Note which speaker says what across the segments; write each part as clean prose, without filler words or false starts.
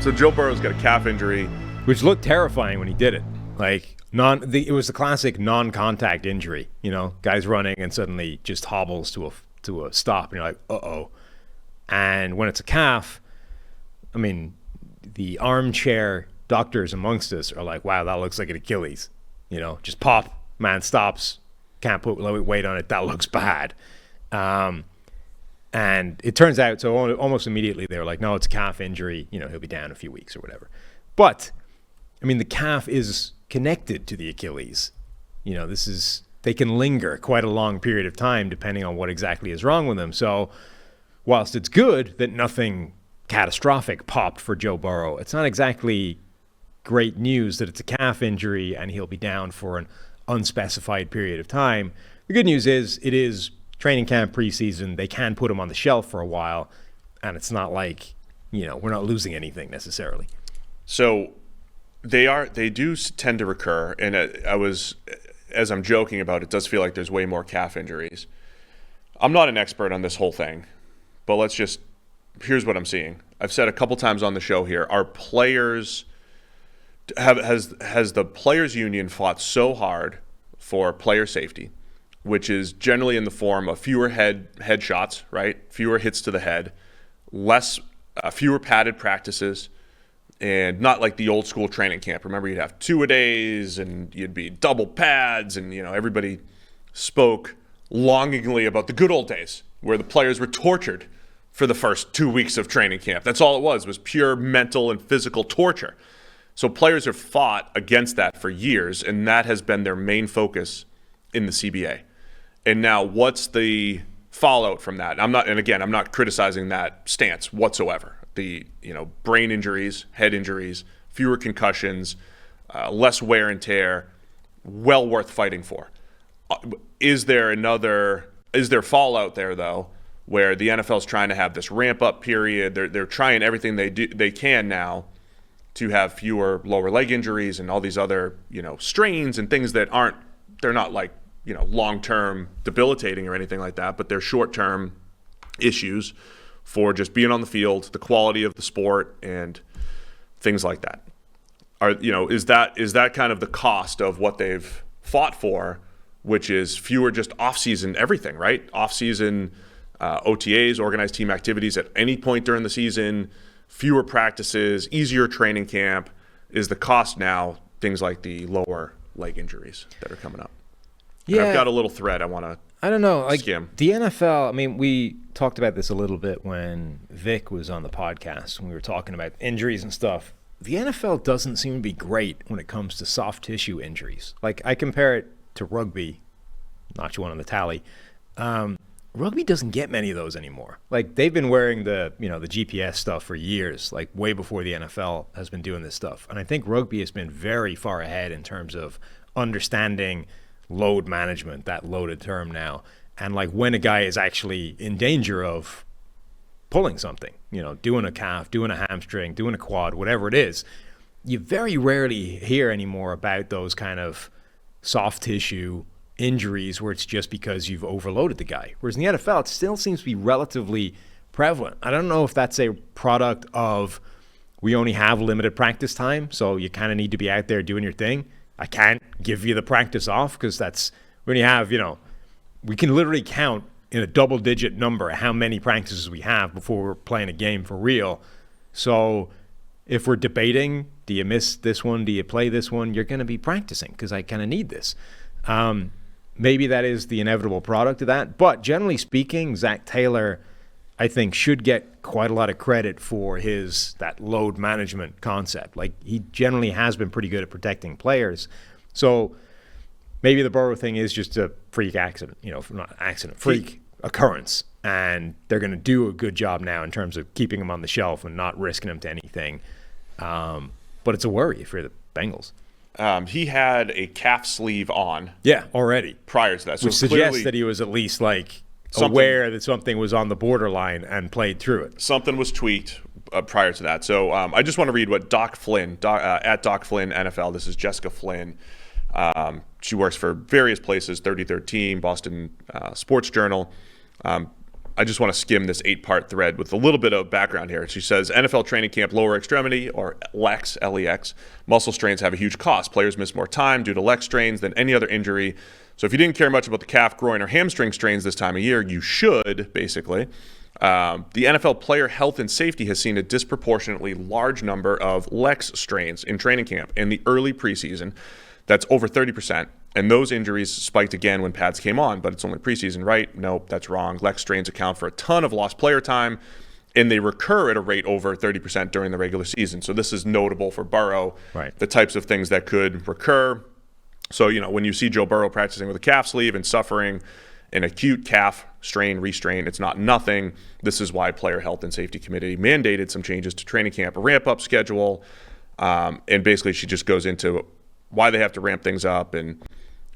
Speaker 1: So Joe Burrow's got a calf injury.
Speaker 2: Which looked terrifying when he did it. Like, it was the classic non-contact injury. You know, guy's running and suddenly just hobbles to a stop. And you're like, uh-oh. And when it's a calf, I mean, the armchair doctors amongst us are like, wow, that looks like an Achilles. You know, just pop, man stops, can't put weight on it. That looks bad. And it turns out, so almost immediately they were like, no, it's a calf injury. You know, he'll be down a few weeks or whatever. But, I mean, the calf is connected to the Achilles. You know, they can linger quite a long period of time depending on what exactly is wrong with them. So whilst it's good that nothing catastrophic popped for Joe Burrow, it's not exactly great news that it's a calf injury and he'll be down for an unspecified period of time. The good news is it is training camp preseason. They can put him on the shelf for a while, and it's not like, you know, we're not losing anything necessarily.
Speaker 1: So they do tend to recur, and as I'm joking about, it does feel like there's way more calf injuries. I'm not an expert on this whole thing, but here's what I'm seeing. I've said a couple times on the show here, our players has the players union fought so hard for player safety, which is generally in the form of fewer head shots, right? Fewer hits to the head, fewer padded practices, and not like the old school training camp. Remember, you'd have 2-a-days and you'd be double pads, and you know everybody spoke longingly about the good old days where the players were tortured for the first 2 weeks of training camp. That's all it was pure mental and physical torture. So players have fought against that for years, and that has been their main focus in the CBA. And now what's the fallout from that? I'm not criticizing that stance whatsoever. The brain injuries, head injuries, fewer concussions, less wear and tear, well worth fighting for. Is there fallout there though, where the NFL's trying to have this ramp up period? They're trying everything they can now to have fewer lower leg injuries and all these other strains and things that they're not like long-term debilitating or anything like that, but they're short-term issues for just being on the field, the quality of the sport, and things like that. Is that kind of the cost of what they've fought for, which is fewer just off-season everything, right? Off-season OTAs, organized team activities at any point during the season, fewer practices, easier training camp. Is the cost now things like the lower leg injuries that are coming up? Yeah, and I've got a little thread I want to skim.
Speaker 2: The NFL, I mean, we talked about this a little bit when Vic was on the podcast, when we were talking about injuries and stuff. The NFL doesn't seem to be great when it comes to soft tissue injuries. Like, I compare it to rugby, not you one on the tally. Rugby doesn't get many of those anymore. Like, they've been wearing the GPS stuff for years, like way before the NFL has been doing this stuff. And I think rugby has been very far ahead in terms of understanding load management, that loaded term now, and like when a guy is actually in danger of pulling something, doing a calf, doing a hamstring, doing a quad, whatever it is. You very rarely hear anymore about those kind of soft tissue injuries where it's just because you've overloaded the guy. Whereas in the NFL, it still seems to be relatively prevalent. I don't know if that's a product of we only have limited practice time, so you kind of need to be out there doing your thing. I can't give you the practice off because that's when you have, we can literally count in a double-digit number how many practices we have before we're playing a game for real. So if we're debating, do you miss this one? Do you play this one? You're going to be practicing because I kind of need this. Maybe that is the inevitable product of that. But generally speaking, Zach Taylor, I think, should get quite a lot of credit for that load management concept. Like, he generally has been pretty good at protecting players. So maybe the Burrow thing is just a freak accident, not accident, freak occurrence. And they're going to do a good job now in terms of keeping him on the shelf and not risking him to anything. But it's a worry if you're the Bengals.
Speaker 1: He had a calf sleeve on.
Speaker 2: Yeah, already.
Speaker 1: Prior to that. So
Speaker 2: which suggests that he was at least aware that something was on the borderline and played through it.
Speaker 1: Something was tweaked prior to that. So I just want to read what Doc Flynn, at Doc Flynn NFL, this is Jessica Flynn. She works for various places, 33rd Team, Boston Sports Journal. I just want to skim this 8-part thread with a little bit of background here. She says, NFL training camp lower extremity, or LEX, L-E-X, muscle strains have a huge cost. Players miss more time due to LEX strains than any other injury. So if you didn't care much about the calf, groin, or hamstring strains this time of year, you should, basically. The NFL player health and safety has seen a disproportionately large number of LEX strains in training camp in the early preseason. That's over 30%. And those injuries spiked again when pads came on, but it's only preseason, right? Nope, that's wrong. LEX strains account for a ton of lost player time, and they recur at a rate over 30% during the regular season. So this is notable for Burrow,
Speaker 2: right?
Speaker 1: The types of things that could recur. So, when you see Joe Burrow practicing with a calf sleeve and suffering an acute calf strain, restrain, it's not nothing. This is why Player Health and Safety Committee mandated some changes to training camp, a ramp-up schedule, and basically she just goes into why they have to ramp things up and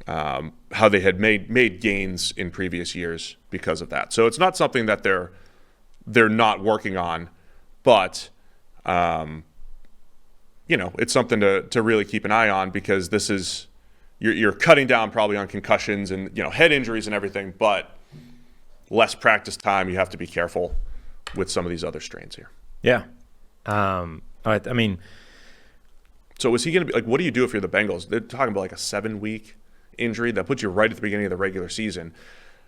Speaker 1: how they had made gains in previous years because of that. So it's not something that they're not working on, but it's something to really keep an eye on, because this is you're cutting down probably on concussions and head injuries and everything, but less practice time. You have to be careful with some of these other strains here.
Speaker 2: Yeah. I mean,
Speaker 1: so is he going to be like? What do you do if you're the Bengals? They're talking about like a 7-week injury that puts you right at the beginning of the regular season.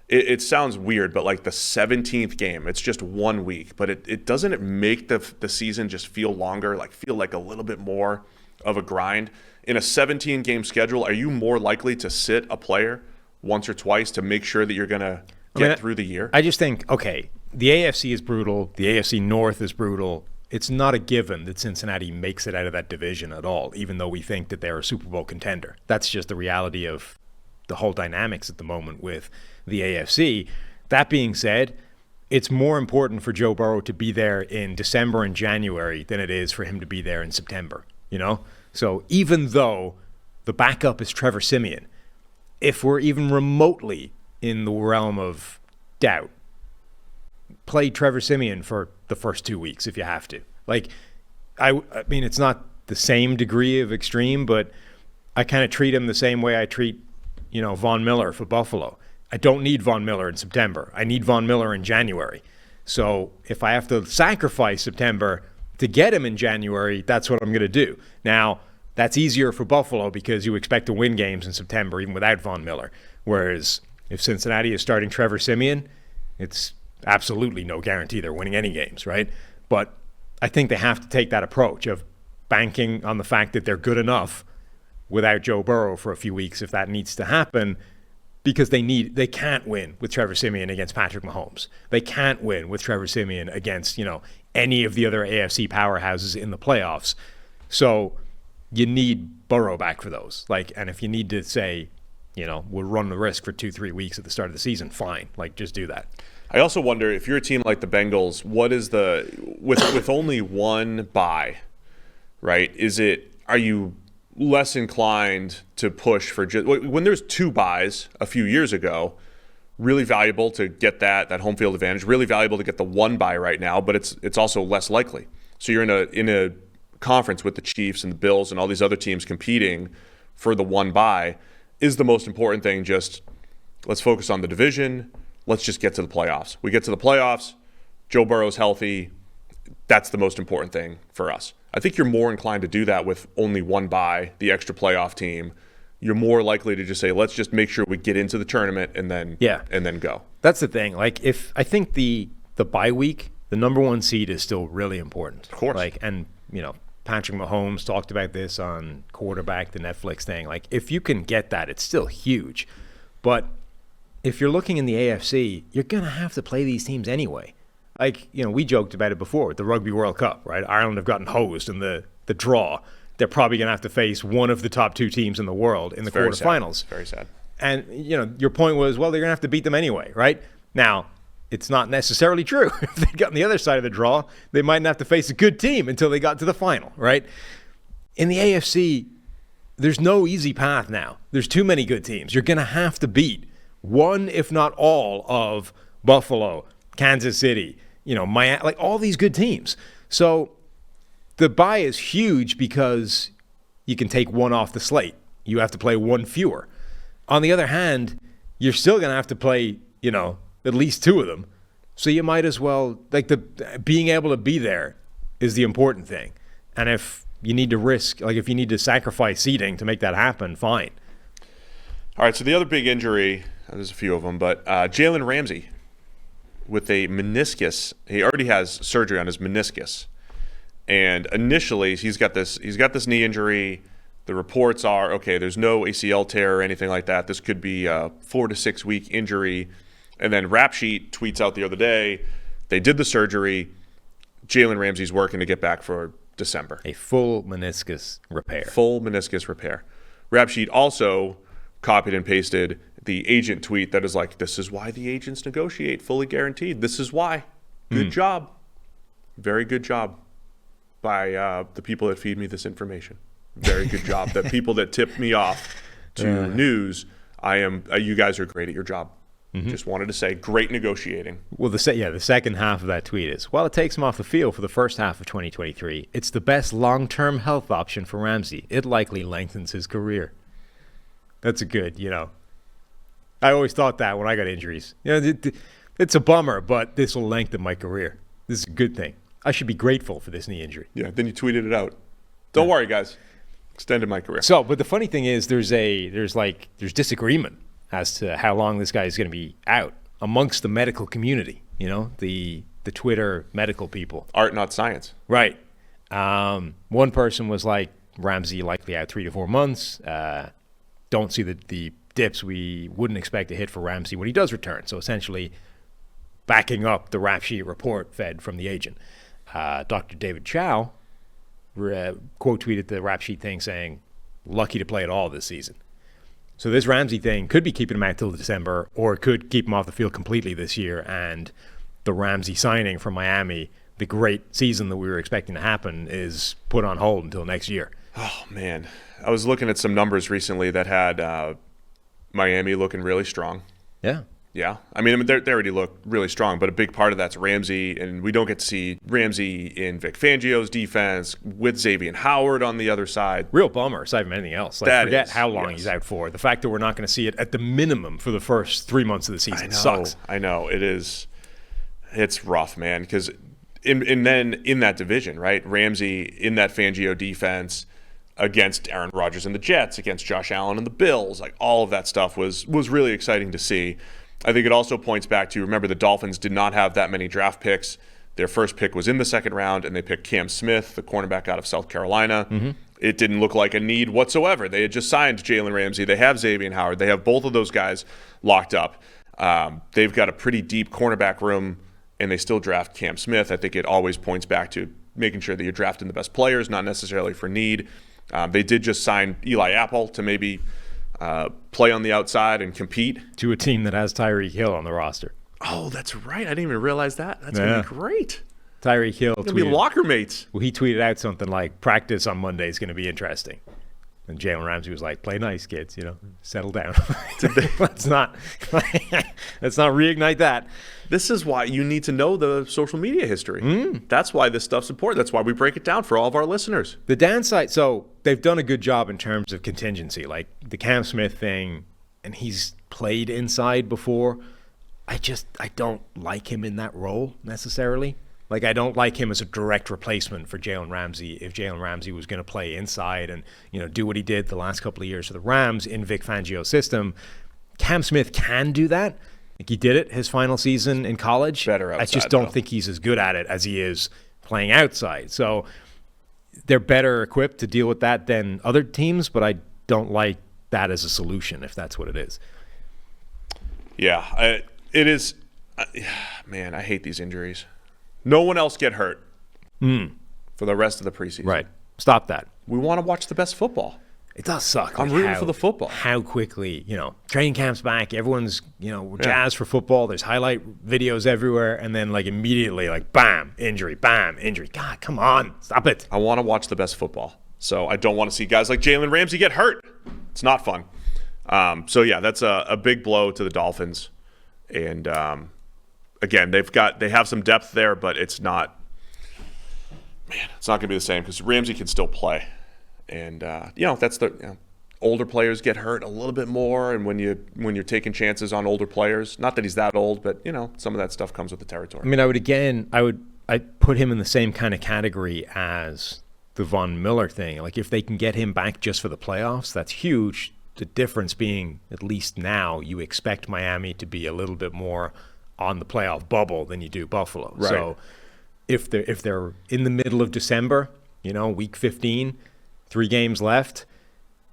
Speaker 1: It sounds weird, but like the 17th game, it's just 1 week, but it doesn't make the season just feel longer, like feel like a little bit more of a grind. In a 17-game schedule, are you more likely to sit a player once or twice to make sure that you're going to get through the year?
Speaker 2: I just think, okay, the AFC is brutal. The AFC North is brutal. It's not a given that Cincinnati makes it out of that division at all, even though we think that they're a Super Bowl contender. That's just the reality of the whole dynamics at the moment with the AFC. That being said, it's more important for Joe Burrow to be there in December and January than it is for him to be there in September, So even though the backup is Trevor Siemian, if we're even remotely in the realm of doubt, play Trevor Siemian for the first 2 weeks if you have to. I mean, it's not the same degree of extreme, but I kind of treat him the same way I treat, Von Miller for Buffalo. I don't need Von Miller in September. I need Von Miller in January. So if I have to sacrifice September to get him in January, that's what I'm going to do. Now, that's easier for Buffalo because you expect to win games in September even without Von Miller. Whereas if Cincinnati is starting Trevor Siemian, it's absolutely no guarantee they're winning any games, right? But I think they have to take that approach of banking on the fact that they're good enough without Joe Burrow for a few weeks if that needs to happen, because they can't win with Trevor Siemian against Patrick Mahomes. They can't win with Trevor Siemian against, any of the other AFC powerhouses in the playoffs. So you need Burrow back for those. And if you need to say, we'll run the risk for 2-3 weeks at the start of the season, fine. Just do that.
Speaker 1: I also wonder if you're a team like the Bengals, what is with only one bye, right? Are you less inclined to push for when there's 2 byes a few years ago? Really valuable to get that home field advantage. Really valuable to get the 1 bye right now, but it's also less likely. So you're in a conference with the Chiefs and the Bills and all these other teams competing for the 1 bye. Is the most important thing just let's focus on the division? Let's just get to the playoffs. We get to the playoffs, Joe Burrow's healthy. That's the most important thing for us. I think you're more inclined to do that with only 1 bye, the extra playoff team. You're more likely to just say, let's just make sure we get into the tournament and then go.
Speaker 2: That's the thing. If I think the bye week, the number 1 seed is still really important.
Speaker 1: Of course.
Speaker 2: Patrick Mahomes talked about this on Quarterback, the Netflix thing. If you can get that, it's still huge. But if you're looking in the AFC, you're going to have to play these teams anyway. We joked about it before with the Rugby World Cup, right? Ireland have gotten hosed in the draw. They're probably going to have to face one of the top 2 teams in the world in the quarterfinals.
Speaker 1: Very sad.
Speaker 2: And, your point was, well, they're going to have to beat them anyway, right? Now, it's not necessarily true. If they got on the other side of the draw, they mightn't have to face a good team until they got to the final, right? In the AFC, there's no easy path now. There's too many good teams. You're going to have to beat one, if not all, of Buffalo, Kansas City, Miami, all these good teams. So the bye is huge because you can take one off the slate. You have to play 1 fewer. On the other hand, you're still going to have to play, at least 2 of them. So you might as well, like, being able to be there is the important thing. And if you need to if you need to sacrifice seating to make that happen, fine.
Speaker 1: All right, so the other big injury, there's a few of them, but Jalen Ramsey with a meniscus. He already has surgery on his meniscus. And initially, he's got this knee injury. The reports are, okay, there's no ACL tear or anything like that. This could be a 4 to 6 week injury. And then Rap Sheet tweets out the other day, they did the surgery. Jalen Ramsey's working to get back for December.
Speaker 2: A full meniscus repair.
Speaker 1: Full meniscus repair. Rap Sheet also copied and pasted the agent tweet that is like, this is why the agents negotiate fully guaranteed. This is why. Good job. Very good job by the people that feed me this information. Very good job. The people that tip me off to news. You guys are great at your job. Just wanted to say, great negotiating.
Speaker 2: Well, the second half of that tweet is, while it takes him off the field for the first half of 2023, it's the best long-term health option for Ramsey. It likely lengthens his career. That's a good, I always thought that when I got injuries. It's a bummer, but this will lengthen my career. This is a good thing. I should be grateful for this knee injury.
Speaker 1: Yeah, then you tweeted it out. Don't worry, guys. Extended my career.
Speaker 2: So, but the funny thing is there's disagreement as to how long this guy is going to be out amongst the medical community, the Twitter medical people.
Speaker 1: Art, not science.
Speaker 2: Right. One person was like, Ramsey likely out 3 to 4 months. Don't see the dips we wouldn't expect to hit for Ramsey when he does return. So essentially backing up the Rap Sheet report fed from the agent. Dr. David Chow quote tweeted the Rap Sheet thing saying, lucky to play at all this season. So this Ramsey thing could be keeping him out till December, or it could keep him off the field completely this year. And the Ramsey signing from Miami, the great season that we were expecting to happen, is put on hold until next year.
Speaker 1: Oh, man. I was looking at some numbers recently that had Miami looking really strong.
Speaker 2: Yeah.
Speaker 1: Yeah. I mean, they already look really strong, but a big part of that's Ramsey, and we don't get to see Ramsey in Vic Fangio's defense with Xavier Howard on the other side.
Speaker 2: Real bummer, aside from anything else. Forget how long he's out for. The fact that we're not going to see it at the minimum for the first 3 months of the season sucks.
Speaker 1: I know. It is. It's rough, man, because and then in that division, right, Ramsey in that Fangio defense against Aaron Rodgers and the Jets, against Josh Allen and the Bills, like all of that stuff was really exciting to see. I think it also points back to, remember, the Dolphins did not have that many draft picks. Their first pick was in the second round, and they picked Cam Smith, the cornerback out of South Carolina. It didn't look like a need whatsoever. They had just signed Jalen Ramsey. They have Xavier Howard. They have both of those guys locked up. They've got a pretty deep cornerback room, and they still draft Cam Smith. I think it always points back to making sure that you're drafting the best players, not necessarily for need. They did just sign Eli Apple to maybe play on the outside and compete.
Speaker 2: To a team that has Tyreek Hill on the roster.
Speaker 1: Oh, that's right. I didn't even realize that. That's going to be great.
Speaker 2: Tyreek Hill
Speaker 1: tweeted. Going to be locker mates.
Speaker 2: Well, he tweeted out something like, practice on Monday is going to be interesting. And Jalen Ramsey was like, play nice, kids, settle down. let's not reignite that.
Speaker 1: This is why you need to know the social media history. That's why this stuff's important. That's why we break it down for all of our listeners.
Speaker 2: The downside, so they've done a good job in terms of contingency, like the Cam Smith thing, and he's played inside before. I don't like him in that role necessarily. Like, I don't like him as a direct replacement for Jalen Ramsey if Jalen Ramsey was going to play inside and, do what he did the last couple of years for the Rams in Vic Fangio's system. Cam Smith can do that. Like, he did it his final season in college.
Speaker 1: Better outside,
Speaker 2: I just don't think he's as good at it as he is playing outside. So they're better equipped to deal with that than other teams, but I don't like that as a solution if that's what it is.
Speaker 1: Yeah, it is. Man, I hate these injuries. No one else get hurt for the rest of the preseason.
Speaker 2: Right. Stop that.
Speaker 1: We want to watch the best football.
Speaker 2: It does suck.
Speaker 1: I'm rooting for the football.
Speaker 2: How quickly, training camp's back. Everyone's, jazzed for football. There's highlight videos everywhere. And then, immediately, bam, injury, bam, injury. God, come on. Stop it.
Speaker 1: I want to watch the best football. So I don't want to see guys like Jalen Ramsey get hurt. It's not fun. That's a big blow to the Dolphins. And, again, they have some depth there, but it's not going to be the same because Ramsey can still play. And, older players get hurt a little bit more, and when you're taking chances on older players, not that he's that old, but some of that stuff comes with the territory.
Speaker 2: I mean, I'd put him in the same kind of category as the Von Miller thing. Like, if they can get him back just for the playoffs, that's huge. The difference being, at least now, you expect Miami to be a little bit more on the playoff bubble than you do Buffalo.
Speaker 1: Right.
Speaker 2: So if they're in the middle of December, week 15, 3 games left,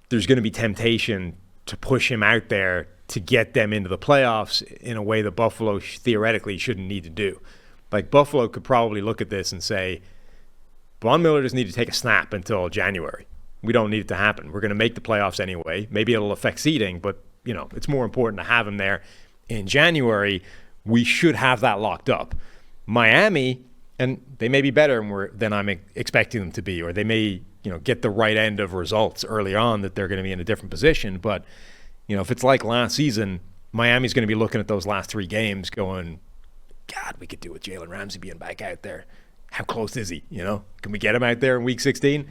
Speaker 2: there's going to be temptation to push him out there to get them into the playoffs in a way that Buffalo theoretically shouldn't need to do. Like, Buffalo could probably look at this and say, Von Miller doesn't need to take a snap until January. We don't need it to happen. We're going to make the playoffs anyway. Maybe it'll affect seeding, but it's more important to have him there in January. We should have that locked up. Miami, and they may be better than I'm expecting them to be, or they may get the right end of results early on that they're going to be in a different position. But if it's like last season, Miami's going to be looking at those last 3 games going, God, we could do with Jalen Ramsey being back out there. How close is he? Can we get him out there in week 16?